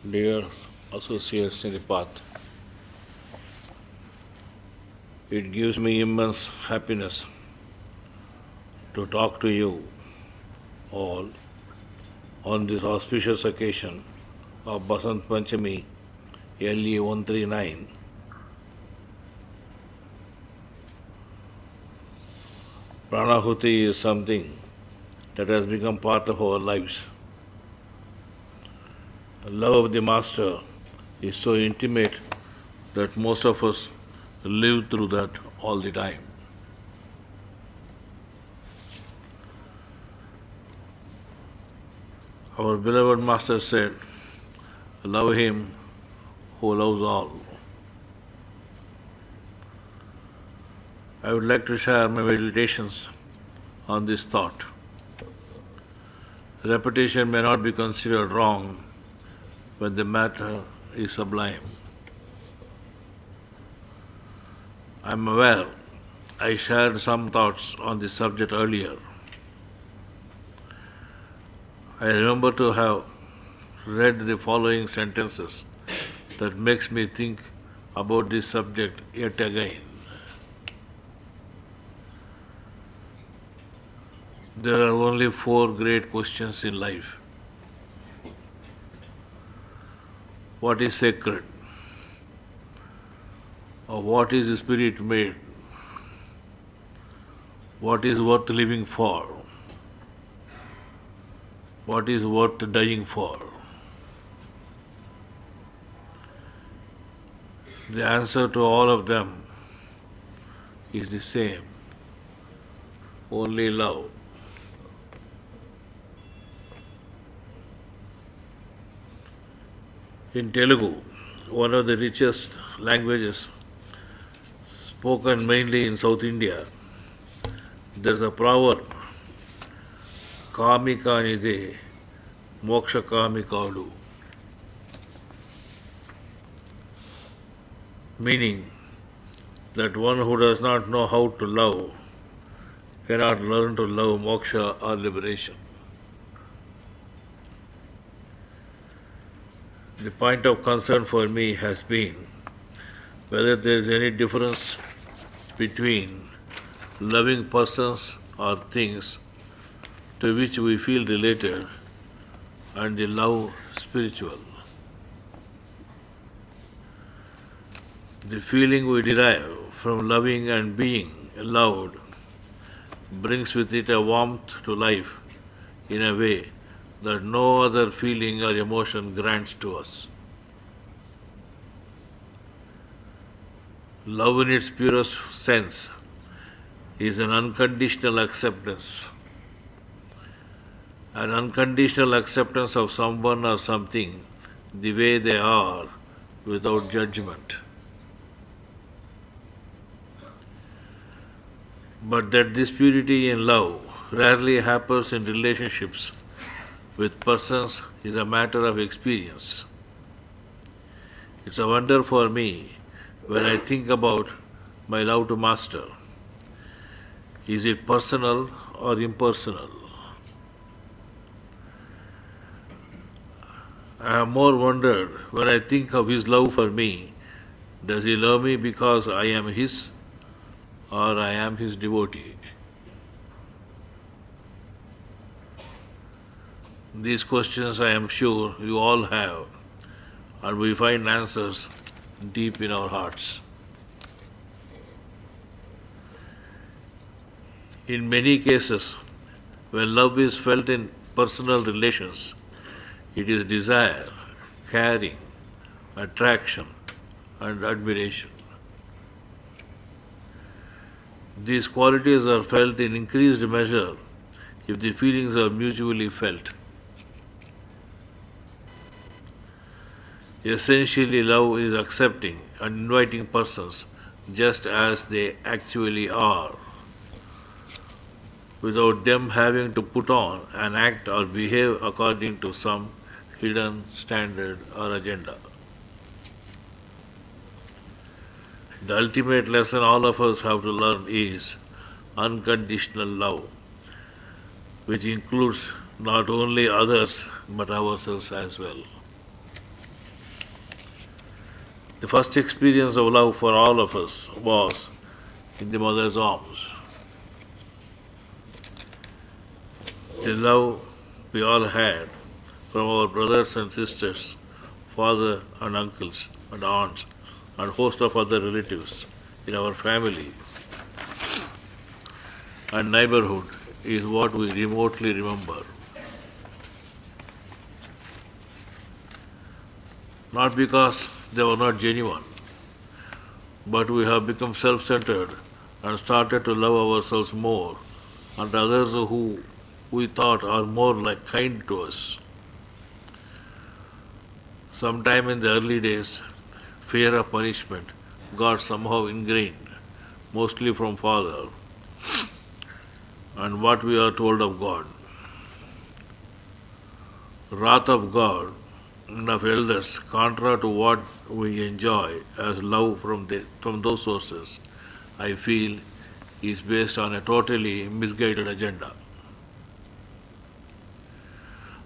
Dear associates in the path, it gives me immense happiness to talk to you all on this auspicious occasion of Basant Panchami L.E.139. Pranahuti is something that has become part of our lives. Love of the Master is so intimate that most of us live through that all the time. Our beloved Master said, "Love him who loves all." I would like to share my meditations on this thought. Repetition may not be considered wrong when the matter is sublime. I am aware I shared some thoughts on this subject earlier. I remember to have read the following sentences that makes me think about this subject yet again. There are only 4 great questions in life. What is sacred? Of what is the spirit made? What is worth living for? What is worth dying for? The answer to all of them is the same: only love. In Telugu, one of the richest languages spoken mainly in South India, there's a proverb, "Kami kanide, moksha kami kadu," meaning that one who does not know how to love cannot learn to love moksha or liberation. The point of concern for me has been whether there is any difference between loving persons or things to which we feel related and the love spiritual. The feeling we derive from loving and being loved brings with it a warmth to life in a way that no other feeling or emotion grants to us. Love in its purest sense is an unconditional acceptance. An unconditional acceptance of someone or something the way they are without judgment. But that this purity in love rarely happens in relationships with persons is a matter of experience. It's a wonder for me when I think about my love to Master. Is it personal or impersonal? I have more wondered when I think of His love for me. Does He love me because I am His or I am His devotee? These questions I am sure you all have, and we find answers deep in our hearts. In many cases, when love is felt in personal relations, it is desire, caring, attraction, and admiration. These qualities are felt in increased measure if the feelings are mutually felt. Essentially, love is accepting and inviting persons just as they actually are, without them having to put on and act or behave according to some hidden standard or agenda. The ultimate lesson all of us have to learn is unconditional love, which includes not only others but ourselves as well. The first experience of love for all of us was in the mother's arms. The love we all had from our brothers and sisters, father and uncles and aunts, and host of other relatives in our family and neighborhood is what we remotely remember. Not because they were not genuine, but we have become self-centered and started to love ourselves more and others who we thought are more like kind to us. Sometime in the early days, fear of punishment got somehow ingrained, mostly from father, and what we are told of God. Wrath of God and of elders, contra to what we enjoy as love from those sources, I feel is based on a totally misguided agenda.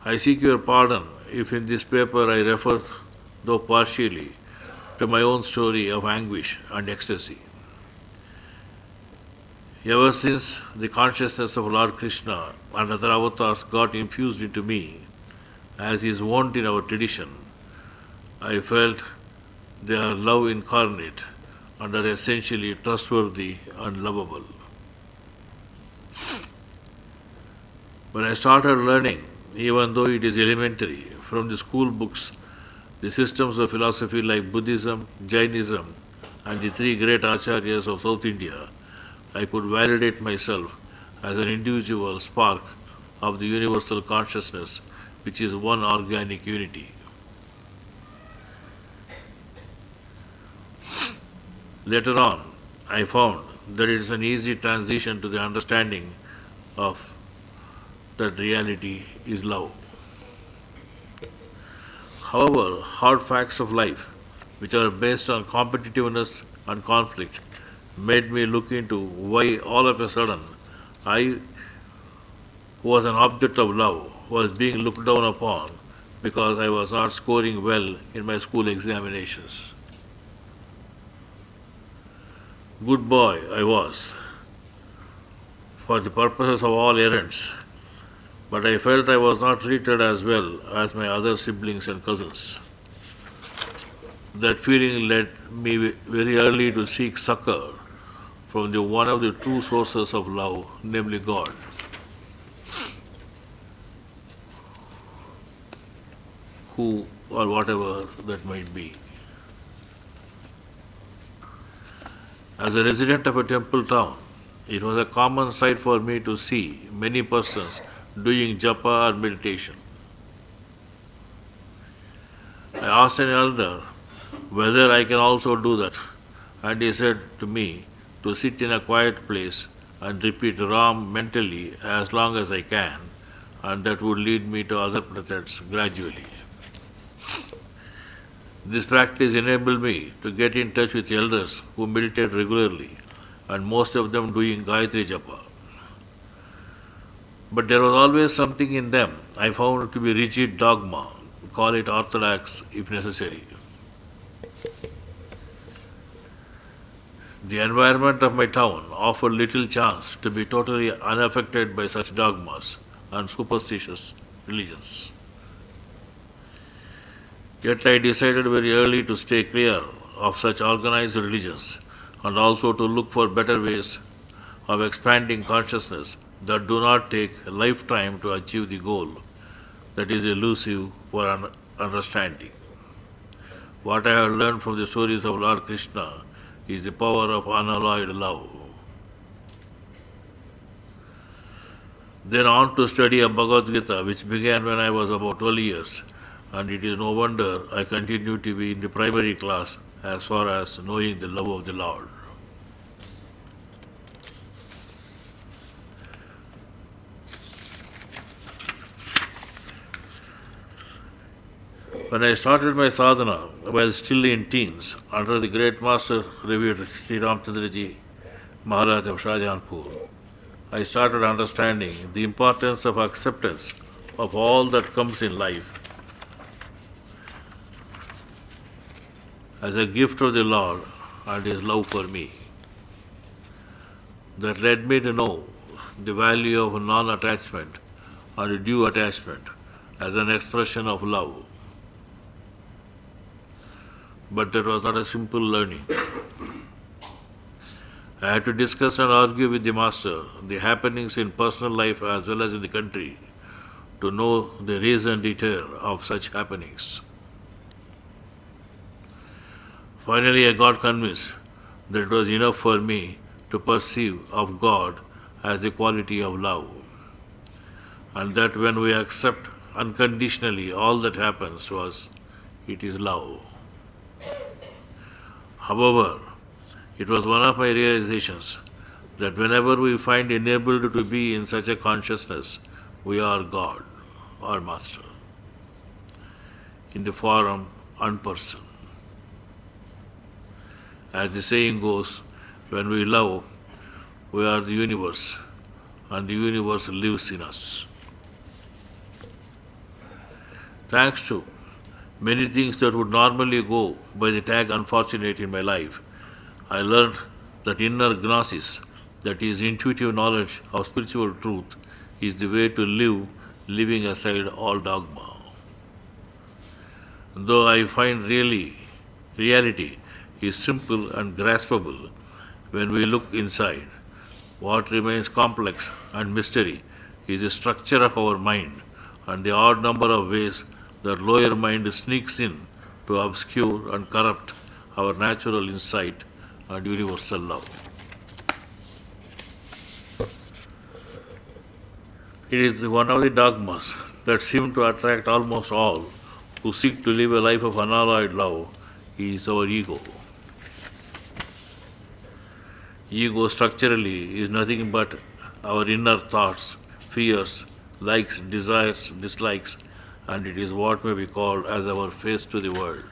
I seek your pardon if in this paper I refer, though partially, to my own story of anguish and ecstasy. Ever since the consciousness of Lord Krishna and other avatars got infused into me, as is wont in our tradition, I felt they are love incarnate and are essentially trustworthy and lovable. When I started learning, even though it is elementary, from the school books, the systems of philosophy like Buddhism, Jainism, and the three great acharyas of South India, I could validate myself as an individual spark of the universal consciousness, which is one organic unity. Later on, I found that it is an easy transition to the understanding of that reality is love. However, hard facts of life, which are based on competitiveness and conflict, made me look into why all of a sudden I, who was an object of love, was being looked down upon because I was not scoring well in my school examinations. Good boy I was, for the purposes of all errands, but I felt I was not treated as well as my other siblings and cousins. That feeling led me very early to seek succor from the one of the true sources of love, namely God. Who or whatever that might be. As a resident of a temple town, it was a common sight for me to see many persons doing japa or meditation. I asked an elder whether I can also do that, and he said to me to sit in a quiet place and repeat Ram mentally as long as I can, and that would lead me to other methods gradually. This practice enabled me to get in touch with elders who meditate regularly, and most of them doing Gayatri Japa. But there was always something in them I found to be rigid dogma, call it orthodox if necessary. The environment of my town offered little chance to be totally unaffected by such dogmas and superstitious religions. Yet I decided very early to stay clear of such organized religions and also to look for better ways of expanding consciousness that do not take a lifetime to achieve the goal that is elusive for understanding. What I have learned from the stories of Lord Krishna is the power of unalloyed love. Then on to study of Bhagavad Gita, which began when I was about 12 years, and it is no wonder I continue to be in the primary class as far as knowing the love of the Lord. When I started my sadhana while still in teens, under the great master revered Sri Ramchandraji Maharaj of Shahjahanpur, I started understanding the importance of acceptance of all that comes in life as a gift of the Lord and His love for me. That led me to know the value of non-attachment and due attachment as an expression of love. But that was not a simple learning. I had to discuss and argue with the Master the happenings in personal life as well as in the country to know the reason detail of such happenings. Finally, I got convinced that it was enough for me to perceive of God as the quality of love, and that when we accept unconditionally all that happens to us, it is love. However, it was one of my realizations that whenever we find enabled to be in such a consciousness, we are God, our Master, in the form and person. As the saying goes, when we love, we are the universe, and the universe lives in us. Thanks to many things that would normally go by the tag unfortunate in my life, I learned that inner gnosis, that is intuitive knowledge of spiritual truth, is the way to live, leaving aside all dogma. Though I find reality is simple and graspable when we look inside, what remains complex and mystery is the structure of our mind and the odd number of ways that lower mind sneaks in to obscure and corrupt our natural insight and universal love. It is one of the dogmas that seem to attract almost all who seek to live a life of unalloyed love is our ego. Ego structurally is nothing but our inner thoughts, fears, likes, desires, dislikes, and it is what may be called as our face to the world.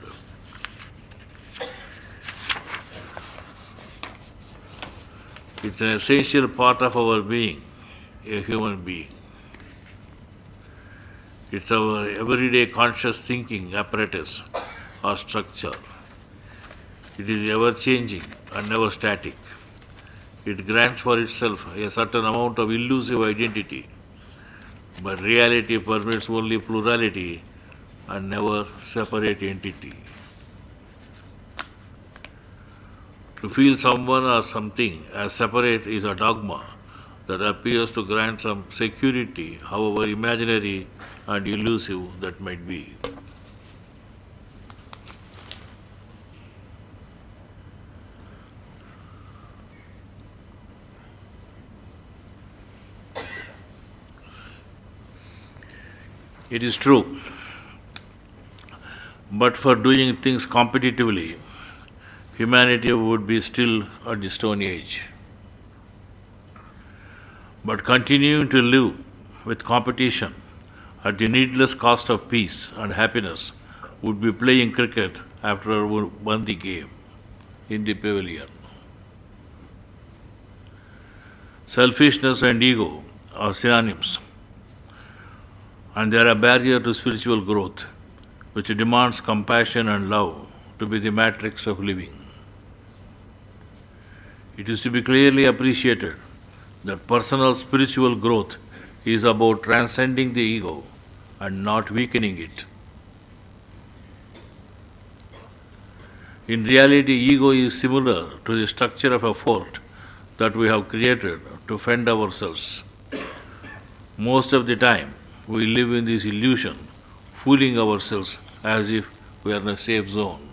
It's an essential part of our being, a human being. It's our everyday conscious thinking apparatus or structure. It is ever-changing and never static. It grants for itself a certain amount of elusive identity, but reality permits only plurality and never separate entity. To feel someone or something as separate is a dogma that appears to grant some security, however imaginary and elusive that might be. It is true, but for doing things competitively, humanity would be still at the Stone Age. But continuing to live with competition at the needless cost of peace and happiness would be playing cricket after we won the game in the pavilion. Selfishness and ego are synonyms, and they are a barrier to spiritual growth, which demands compassion and love to be the matrix of living. It is to be clearly appreciated that personal spiritual growth is about transcending the ego and not weakening it. In reality, ego is similar to the structure of a fort that we have created to fend ourselves. Most of the time, we live in this illusion, fooling ourselves as if we are in a safe zone.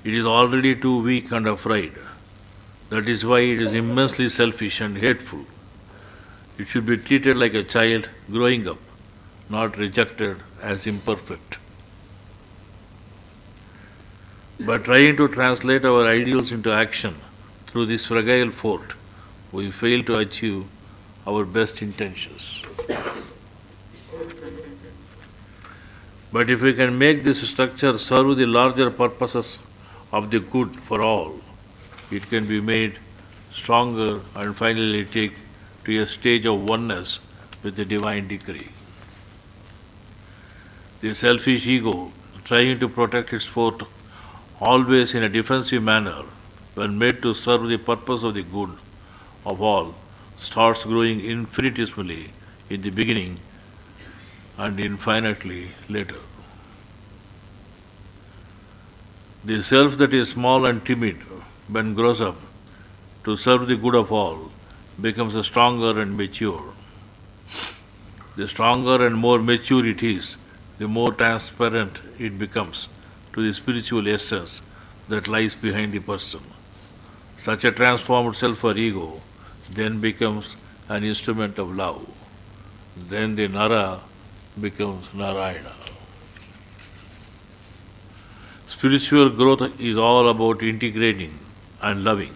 It is already too weak and afraid. That is why it is immensely selfish and hateful. It should be treated like a child growing up, not rejected as imperfect. By trying to translate our ideals into action through this fragile fort, we fail to achieve our best intentions. But if we can make this structure serve the larger purposes of the good for all, it can be made stronger and finally take to a stage of oneness with the divine decree. The selfish ego trying to protect its fort always in a defensive manner, when made to serve the purpose of the good of all, starts growing infinitesimally in the beginning and infinitely later. The self that is small and timid, when grows up to serve the good of all, becomes stronger and mature. The stronger and more mature it is, the more transparent it becomes to the spiritual essence that lies behind the person. Such a transformed self or ego then becomes an instrument of love. Then the Nara becomes Narayana. Spiritual growth is all about integrating and loving.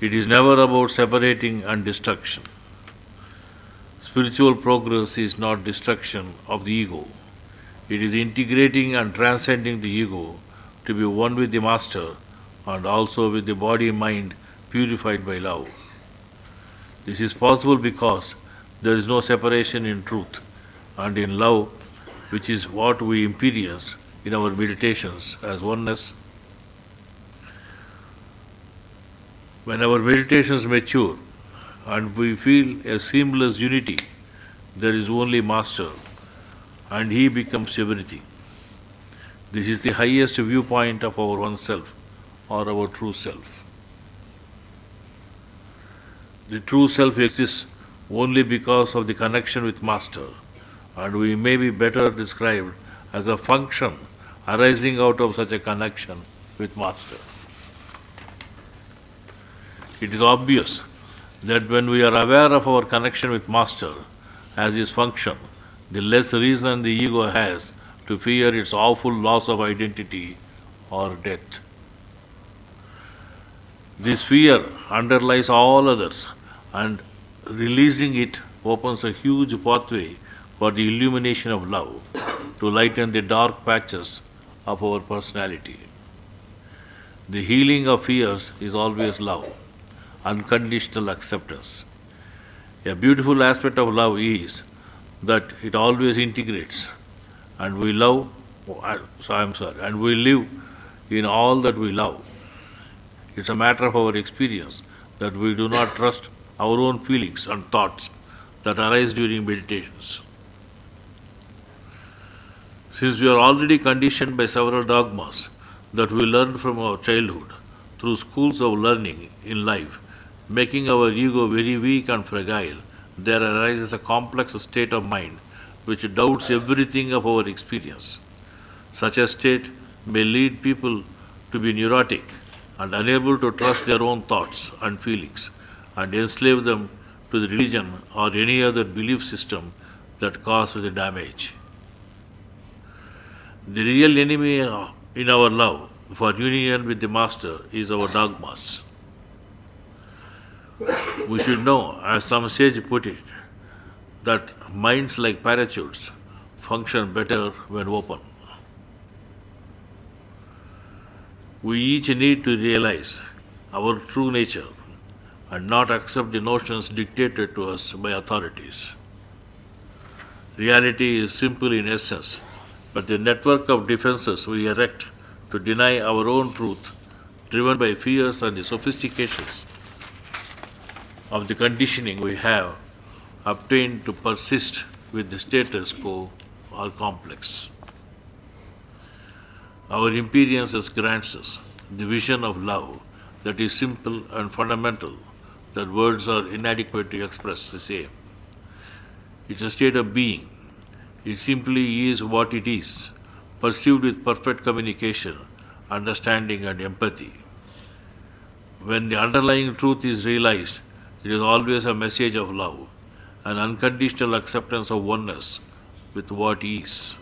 It is never about separating and destruction. Spiritual progress is not destruction of the ego. It is integrating and transcending the ego to be one with the Master and also with the body-mind purified by love. This is possible because there is no separation in truth and in love, which is what we experience in our meditations as oneness. When our meditations mature and we feel a seamless unity, there is only Master and He becomes everything. This is the highest viewpoint of our oneself or our true self. The true self exists only because of the connection with Master, and we may be better described as a function arising out of such a connection with Master. It is obvious that when we are aware of our connection with Master as His function, the less reason the ego has to fear its awful loss of identity or death. This fear underlies all others, and releasing it opens a huge pathway for the illumination of love to lighten the dark patches of our personality. The healing of fears is always love, unconditional acceptance. A beautiful aspect of love is that it always integrates, and we love, and we live in all that we love. It's a matter of our experience that we do not trust our own feelings and thoughts that arise during meditations. Since we are already conditioned by several dogmas that we learned from our childhood through schools of learning in life, making our ego very weak and fragile, there arises a complex state of mind which doubts everything of our experience. Such a state may lead people to be neurotic and unable to trust their own thoughts and feelings, and enslave them to the religion or any other belief system that causes the damage. The real enemy in our love for union with the Master is our dogmas. We should know, as some sage put it, that minds like parachutes function better when open. We each need to realize our true nature and not accept the notions dictated to us by authorities. Reality is simple in essence, but the network of defenses we erect to deny our own truth, driven by fears and the sophistications of the conditioning we have obtained to persist with the status quo, are complex. Our experiences grants us the vision of love that is simple and fundamental, that words are inadequate to express the same. It's a state of being. It simply is what it is, perceived with perfect communication, understanding and empathy. When the underlying truth is realized, it is always a message of love, an unconditional acceptance of oneness with what is.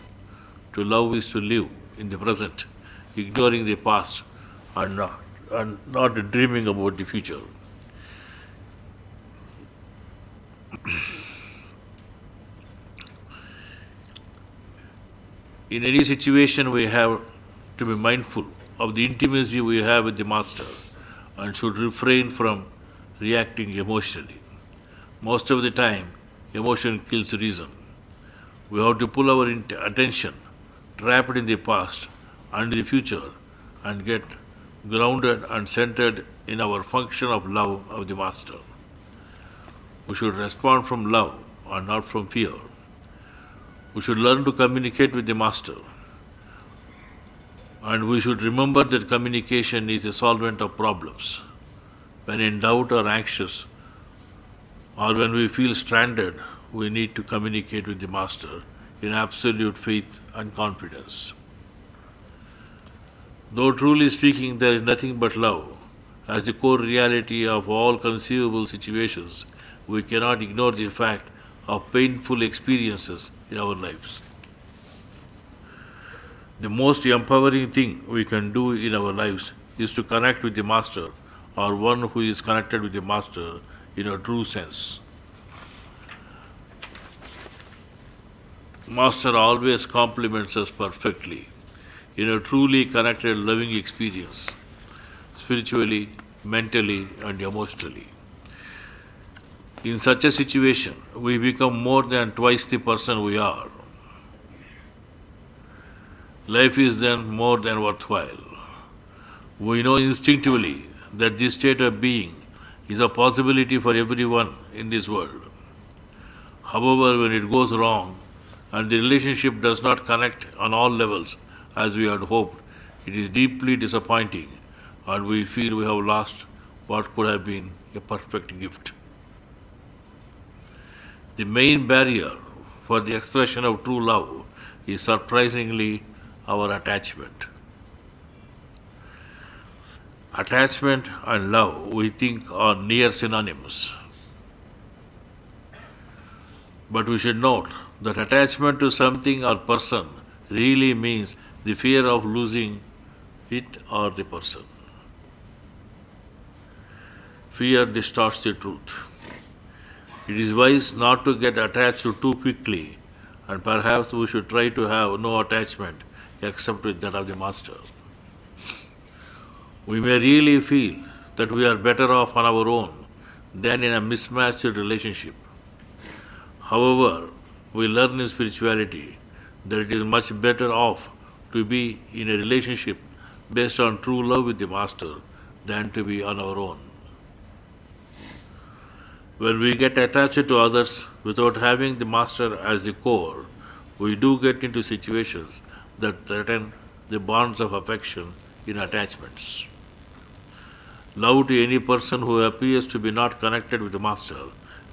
To love is to live in the present, ignoring the past and not dreaming about the future. In any situation, we have to be mindful of the intimacy we have with the Master and should refrain from reacting emotionally. Most of the time, emotion kills reason. We have to pull our attention trapped in the past and the future, and get grounded and centered in our function of love of the Master. We should respond from love and not from fear. We should learn to communicate with the Master. And we should remember that communication is a solvent of problems. When in doubt or anxious, or when we feel stranded, we need to communicate with the Master in absolute faith and confidence. Though truly speaking, there is nothing but love. As the core reality of all conceivable situations, we cannot ignore the fact of painful experiences in our lives. The most empowering thing we can do in our lives is to connect with the Master, or one who is connected with the Master in a true sense. Master always complements us perfectly in a truly connected, loving experience, spiritually, mentally, and emotionally. In such a situation, we become more than twice the person we are. Life is then more than worthwhile. We know instinctively that this state of being is a possibility for everyone in this world. However, when it goes wrong and the relationship does not connect on all levels as we had hoped, it is deeply disappointing and we feel we have lost what could have been a perfect gift. The main barrier for the expression of true love is surprisingly our attachment. Attachment and love, we think, are near synonyms. But we should note that attachment to something or person really means the fear of losing it or the person. Fear distorts the truth. It is wise not to get attached to too quickly, and perhaps we should try to have no attachment except with that of the Master. We may really feel that we are better off on our own than in a mismatched relationship. However, we learn in spirituality that it is much better off to be in a relationship based on true love with the Master than to be on our own. When we get attached to others without having the Master as the core, we do get into situations that threaten the bonds of affection in attachments. Love to any person who appears to be not connected with the Master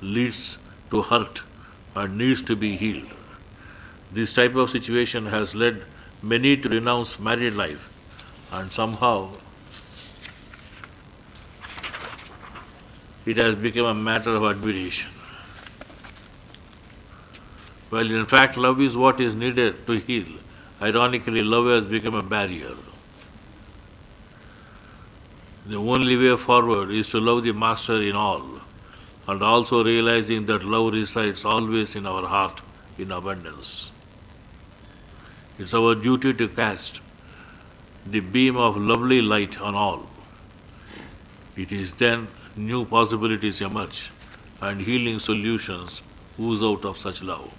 leads to hurt and needs to be healed. This type of situation has led many to renounce married life, and somehow it has become a matter of admiration. While in fact love is what is needed to heal, ironically love has become a barrier. The only way forward is to love the Master in all, and also realizing that love resides always in our heart in abundance. It's our duty to cast the beam of lovely light on all. It is then new possibilities emerge and healing solutions ooze out of such love.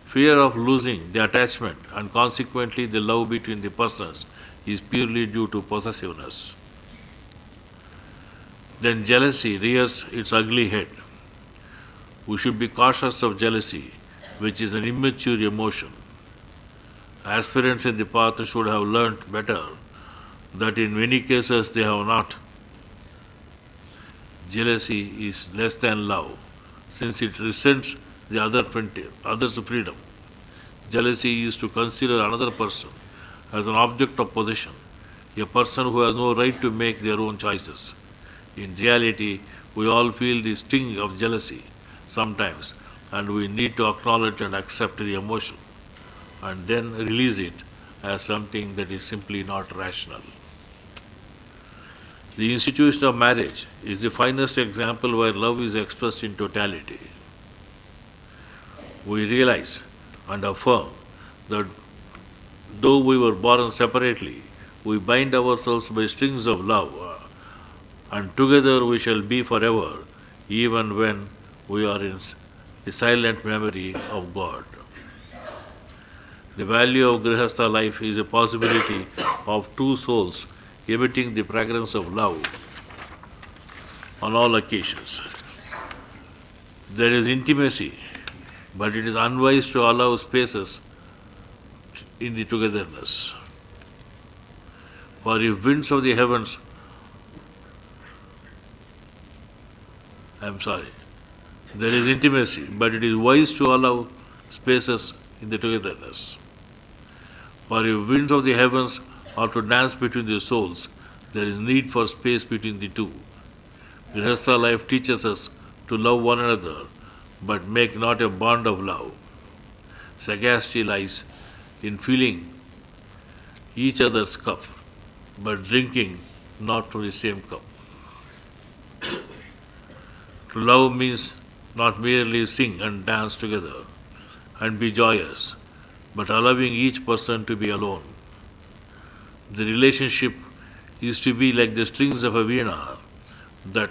Fear of losing the attachment and consequently the love between the persons is purely due to possessiveness. Then jealousy rears its ugly head. We should be cautious of jealousy, which is an immature emotion. Aspirants in the path should have learnt better that in many cases they have not. Jealousy is less than love, since it resents the other's freedom. Jealousy is to consider another person as an object of possession, a person who has no right to make their own choices. In reality, we all feel the sting of jealousy sometimes, and we need to acknowledge and accept the emotion, and then release it as something that is simply not rational. The institution of marriage is the finest example where love is expressed in totality. We realize and affirm that though we were born separately, we bind ourselves by strings of love, and together we shall be forever, even when we are in the silent memory of God. The value of Grihastha life is a possibility of two souls emitting the fragrance of love on all occasions. There is intimacy, but it is unwise to allow spaces in the togetherness. For if winds of the heavens, there is intimacy, but it is wise to allow spaces in the togetherness. For if winds of the heavens are to dance between the souls, there is need for space between the two. Grihastha life teaches us to love one another, but make not a bond of love. Sagacity lies in filling each other's cup, but drinking not from the same cup. To love means not merely sing and dance together and be joyous, but allowing each person to be alone. The relationship is to be like the strings of a veena that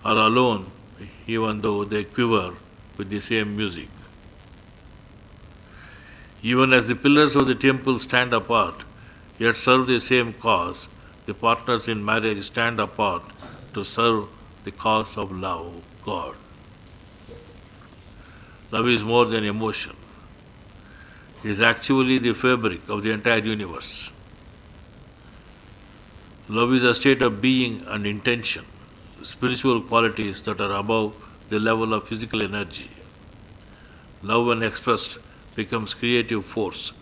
are alone even though they quiver with the same music. Even as the pillars of the temple stand apart, yet serve the same cause, the partners in marriage stand apart to serve the cause of love, God. Love is more than emotion. It is actually the fabric of the entire universe. Love is a state of being and intention, spiritual qualities that are above the level of physical energy. Love, when expressed, becomes creative force,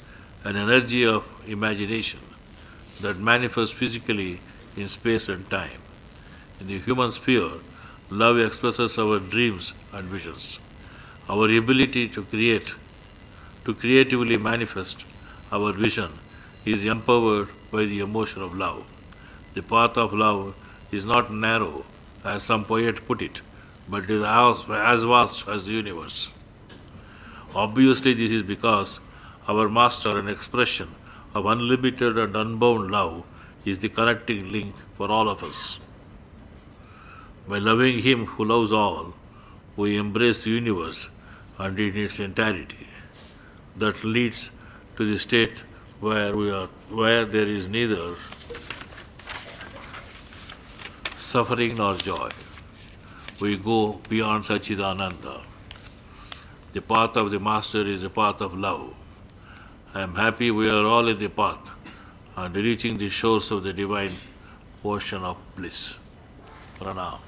an energy of imagination that manifests physically in space and time. In the human sphere, love expresses our dreams and visions. Our ability to creatively manifest our vision is empowered by the emotion of love. The path of love is not narrow, as some poet put it, but it is as vast as the universe. Obviously, this is because our master and expression of unlimited and unbound love is the connecting link for all of us. By loving Him who loves all, we embrace the universe and in its entirety. That leads to the state where there is neither suffering nor joy. We go beyond Sachidananda. The path of the Master is a path of love. I am happy we are all in the path and reaching the shores of the divine ocean of bliss. Pranam.